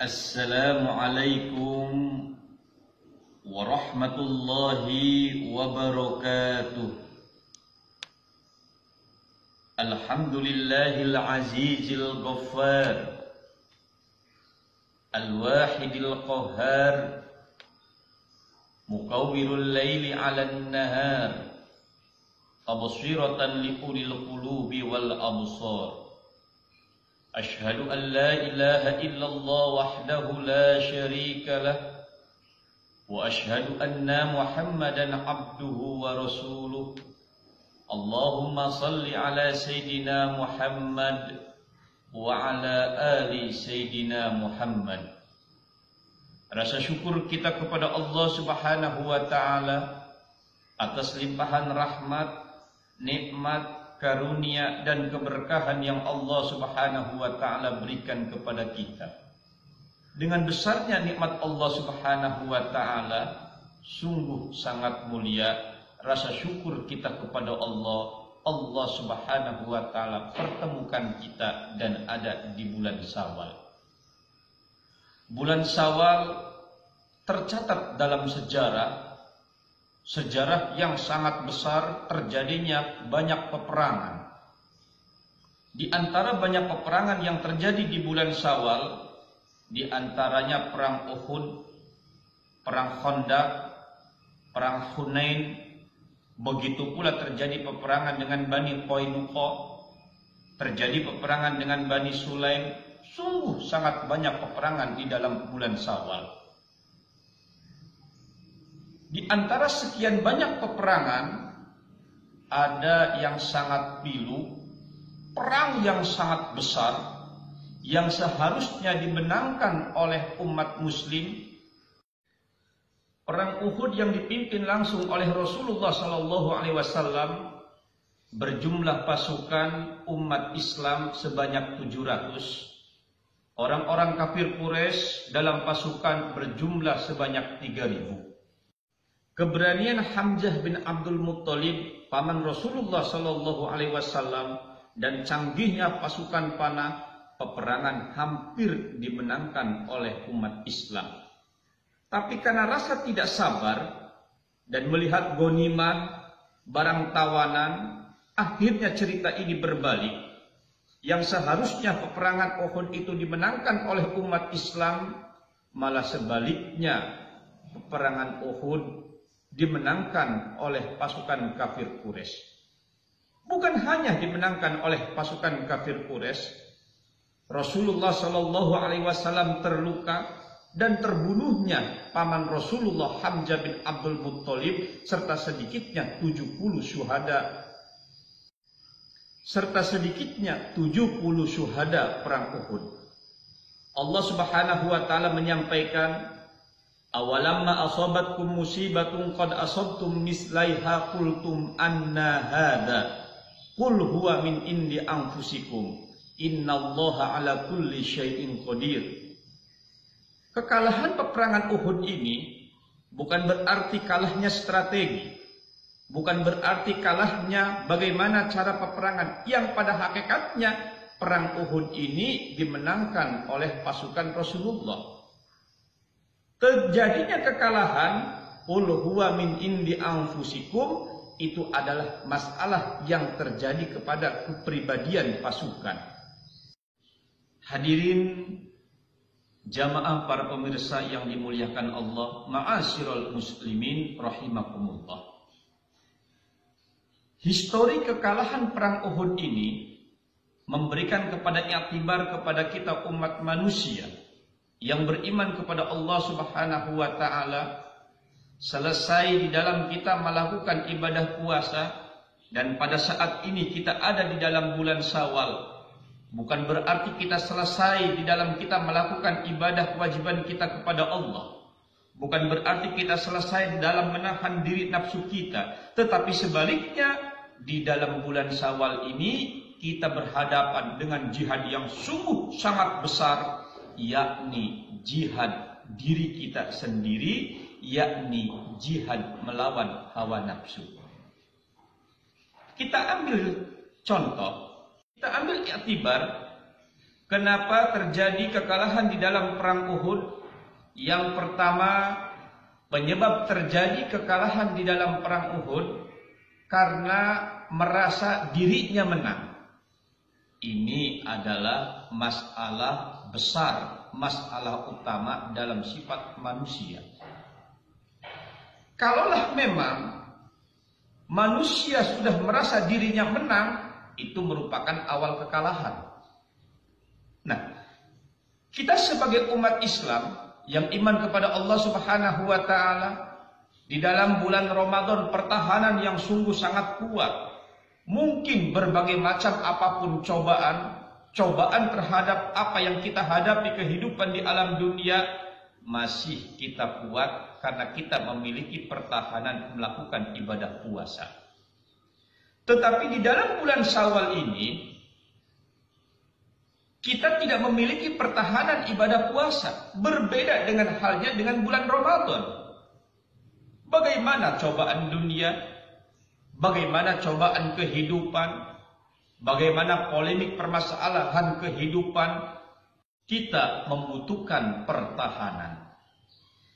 Assalamualaikum warahmatullahi wabarakatuh. Alhamdulillahil azizil ghaffar, al-wahidil qahhar, muqawwirul laili 'alan nahar, tabsiratan liulil qulubi wal absar. Ashhadu an la ilaha illallah wahdahu la syarika lah, wa ashhadu anna Muhammadan abduhu wa rasuluh. Allahumma salli ala Sayyidina Muhammad wa ala ali Sayyidina Muhammad. Rasa syukur kita kepada Allah Subhanahu wa ta'ala atas limpahan rahmat, nikmat, karunia dan keberkahan yang Allah Subhanahu wa ta'ala berikan kepada kita. Dengan besarnya nikmat Allah Subhanahu wa ta'ala, sungguh sangat mulia rasa syukur kita kepada Allah. Allah Subhanahu wa ta'ala pertemukan kita dan ada di bulan Syawal. Bulan Syawal tercatat dalam sejarah yang sangat besar, terjadinya banyak peperangan. Di antara banyak peperangan yang terjadi di bulan Syawal, di antaranya perang Uhud, perang Khandaq, perang Hunain, begitu pula terjadi peperangan dengan Bani Qainuqa, terjadi peperangan dengan Bani Sulaim. Sungguh sangat banyak peperangan di dalam bulan Syawal. Di antara sekian banyak peperangan, ada yang sangat pilu, perang yang sangat besar, yang seharusnya dimenangkan oleh umat muslim. Perang Uhud yang dipimpin langsung oleh Rasulullah SAW, berjumlah pasukan umat Islam sebanyak 700. Orang-orang kafir Quraisy dalam pasukan berjumlah sebanyak 3.000. Keberanian Hamzah bin Abdul Muttalib, paman Rasulullah SAW, dan canggihnya pasukan panah, peperangan hampir dimenangkan oleh umat Islam. Tapi karena rasa tidak sabar dan melihat ghanimah, barang tawanan, akhirnya cerita ini berbalik. Yang seharusnya peperangan Uhud itu dimenangkan oleh umat Islam, malah sebaliknya peperangan Uhud dimenangkan oleh pasukan kafir Quraisy. Bukan hanya dimenangkan oleh pasukan kafir Quraisy, Rasulullah SAW terluka dan terbunuhnya paman Rasulullah Hamzah bin Abdul Muttalib serta sedikitnya 70 syuhada perang Uhud. Allah Subhanahu wa ta'ala menyampaikan, awalamma asabatkum musibatun qad asabtum mislaiha qultum anna hadza qul huwa min indi anfusikum innallaha ala kulli syai'in qadir. Kekalahan peperangan Uhud ini bukan berarti kalahnya strategi, bukan berarti kalahnya bagaimana cara peperangan, yang pada hakikatnya perang Uhud ini dimenangkan oleh pasukan Rasulullah. Terjadinya kekalahan, qul huwa min indi anfusikum, itu adalah masalah yang terjadi kepada kepribadian pasukan. Hadirin jamaah para pemirsa yang dimuliakan Allah, ma'asyiral muslimin rahimakumullah. Histori kekalahan perang Uhud ini memberikan kepada iktibar kepada kita umat manusia yang beriman kepada Allah Subhanahu wa ta'ala. Selesai di dalam kita melakukan ibadah puasa, dan pada saat ini kita ada di dalam bulan Syawal, bukan berarti kita selesai di dalam kita melakukan ibadah kewajiban kita kepada Allah, bukan berarti kita selesai di dalam menahan diri nafsu kita, tetapi sebaliknya di dalam bulan Syawal ini kita berhadapan dengan jihad yang sungguh sangat besar, yakni jihad diri kita sendiri, yakni jihad melawan hawa nafsu. Kita ambil contoh, kita ambil iktibar Kenapa terjadi kekalahan di dalam perang Uhud? Yang pertama, penyebab terjadi kekalahan di dalam perang Uhud karena merasa dirinya menang. Ini adalah masalah besar, masalah utama dalam sifat manusia. Kalaulah memang manusia sudah merasa dirinya menang, itu merupakan awal kekalahan. Nah, kita sebagai umat Islam yang iman kepada Allah Subhanahu wa taala, di dalam bulan Ramadan pertahanan yang sungguh sangat kuat. Mungkin berbagai macam apapun cobaan terhadap apa yang kita hadapi kehidupan di alam dunia, masih kita kuat karena kita memiliki pertahanan melakukan ibadah puasa. Tetapi di dalam bulan Syawal ini kita tidak memiliki pertahanan ibadah puasa. Berbeda dengan halnya dengan bulan Ramadan. Bagaimana cobaan dunia? Bagaimana cobaan kehidupan? Bagaimana polemik permasalahan kehidupan? Kita membutuhkan pertahanan.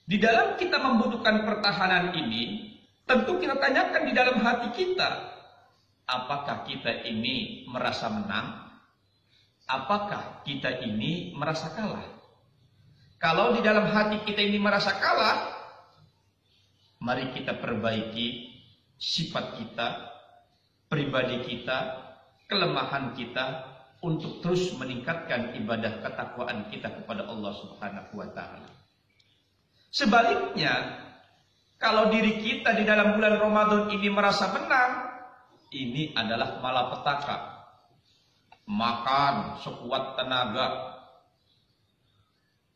Di dalam kita membutuhkan pertahanan ini, tentu kita tanyakan di dalam hati kita, apakah kita ini merasa menang? Apakah kita ini merasa kalah? Kalau di dalam hati kita ini merasa kalah, mari kita perbaiki sifat kita, pribadi kita, kelemahan kita untuk terus meningkatkan ibadah ketakwaan kita kepada Allah Subhanahu wa taala. Sebaliknya, kalau diri kita di dalam bulan Ramadan ini merasa menang, ini adalah malapetaka. Makan sekuat tenaga,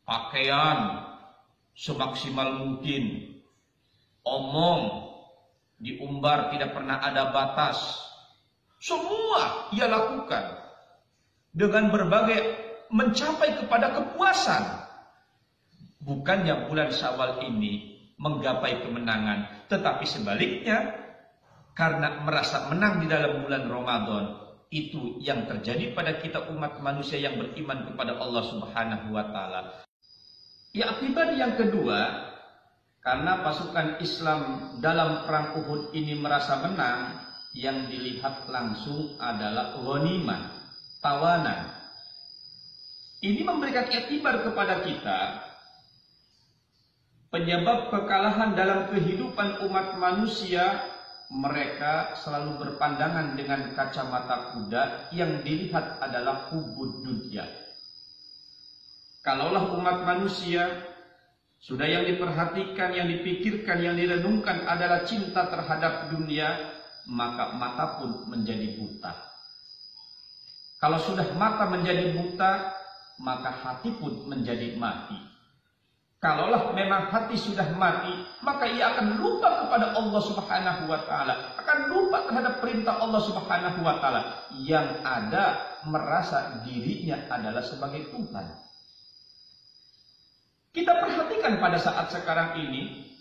pakaian semaksimal mungkin, omong diumbar tidak pernah ada batas. Semua ia lakukan dengan berbagai mencapai kepada kepuasan. Bukannya bulan Syawal ini menggapai kemenangan, tetapi sebaliknya, karena merasa menang di dalam bulan Ramadan, itu yang terjadi pada kita umat manusia yang beriman kepada Allah Subhanahu wa taala. Ya, akibat yang kedua, karena pasukan Islam dalam perang Uhud ini merasa menang, yang dilihat langsung adalah ghanimah, tawanan. Ini memberikan iktibar kepada kita penyebab kekalahan dalam kehidupan umat manusia. Mereka selalu berpandangan dengan kacamata kuda, yang dilihat adalah hubud dunya. Kalaulah umat manusia sudah yang diperhatikan, yang dipikirkan, yang direnungkan adalah cinta terhadap dunia, maka mata pun menjadi buta. Kalau sudah mata menjadi buta, maka hati pun menjadi mati. Kalaulah memang hati sudah mati, maka ia akan lupa kepada Allah Subhanahu wa taala, akan lupa terhadap perintah Allah Subhanahu wa taala, yang ada merasa dirinya adalah sebagai Tuhan. Kita perhatikan pada saat sekarang ini,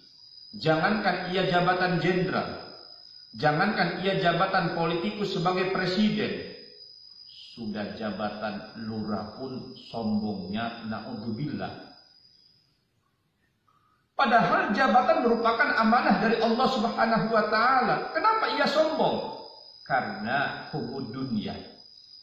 jangankan ia jabatan jenderal, jangankan ia jabatan politikus sebagai presiden, sudah jabatan lurah pun sombongnya naudzubillah. Padahal jabatan merupakan amanah dari Allah Subhanahu wa taala. Kenapa ia sombong? Karena hubud dunia.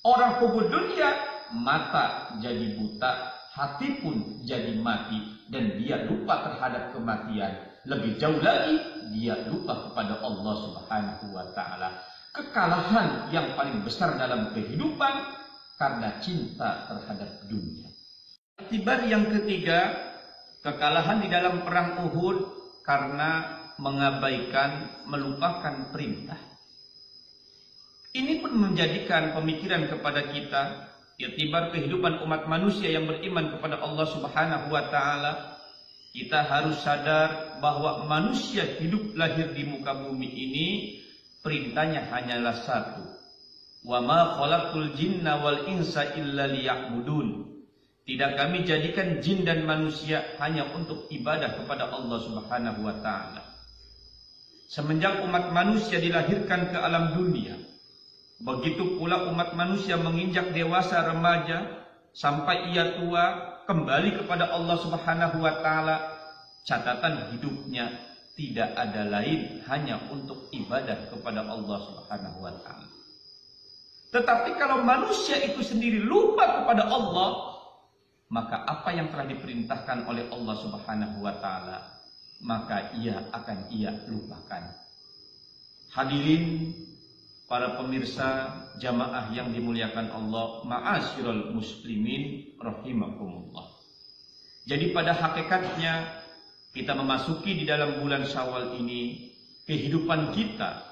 Orang hubud dunia, mata jadi buta, hati pun jadi mati, dan dia lupa terhadap kematian. Lebih jauh lagi, dia lupa kepada Allah Subhanahu wa taala. Kekalahan yang paling besar dalam kehidupan karena cinta terhadap dunia. Akibat yang ketiga, kekalahan di dalam perang Uhud karena mengabaikan, melupakan perintah. Ini pun menjadikan pemikiran kepada kita, iktibar kehidupan umat manusia yang beriman kepada Allah Subhanahu wa taala. Kita harus sadar bahwa manusia hidup lahir di muka bumi ini, perintahnya hanyalah satu. Wa ma khalaqul jinna wal insa illa liya'budun. Tidak kami jadikan jin dan manusia hanya untuk ibadah kepada Allah Subhanahu wa taala. Semenjak umat manusia dilahirkan ke alam dunia, begitu pula umat manusia menginjak dewasa remaja, sampai ia tua kembali kepada Allah Subhanahu wa taala, catatan hidupnya tidak ada lain hanya untuk ibadah kepada Allah Subhanahu wa taala. Tetapi kalau manusia itu sendiri lupa kepada Allah, maka apa yang telah diperintahkan oleh Allah Subhanahu wa taala, maka ia akan lupakan. Hadirin para pemirsa jamaah yang dimuliakan Allah, ma'asyiral muslimin rahimakumullah. Jadi pada hakikatnya kita memasuki di dalam bulan Syawal ini, kehidupan kita,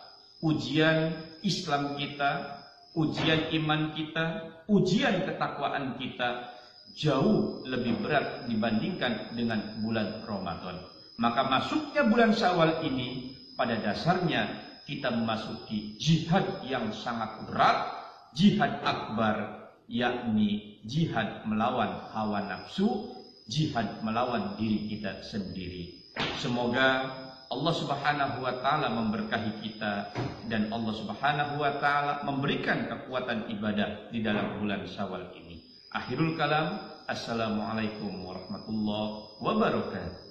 ujian Islam kita, ujian iman kita, ujian ketakwaan kita jauh lebih berat dibandingkan dengan bulan Ramadan. Maka masuknya bulan Syawal ini pada dasarnya kita memasuki jihad yang sangat berat, jihad akbar, yakni jihad melawan hawa nafsu, jihad melawan diri kita sendiri. Semoga Allah Subhanahu wa taala memberkahi kita dan Allah Subhanahu wa taala memberikan kekuatan ibadah di dalam bulan Syawal ini. Akhirul kalam, assalamualaikum warahmatullahi wabarakatuh.